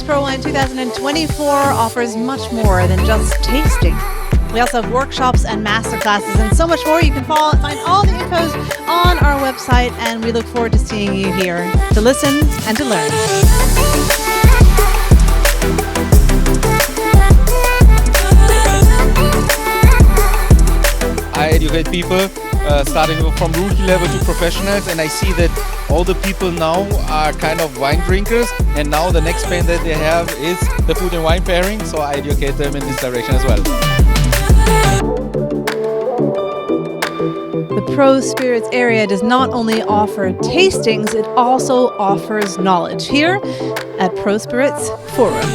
ProWein 2024 offers much more than just tasting. We also have workshops and masterclasses and so much more. You can find all the infos on our website, and we look forward to seeing you here to listen and to learn. I educate people starting from rookie level to professionals, and I see that all the people now are kind of wine drinkers, and now the next pain that they have is the food and wine pairing, so I educate them in this direction as well. The Pro Spirits area does not only offer tastings, it also offers knowledge here at Pro Spirits Forum.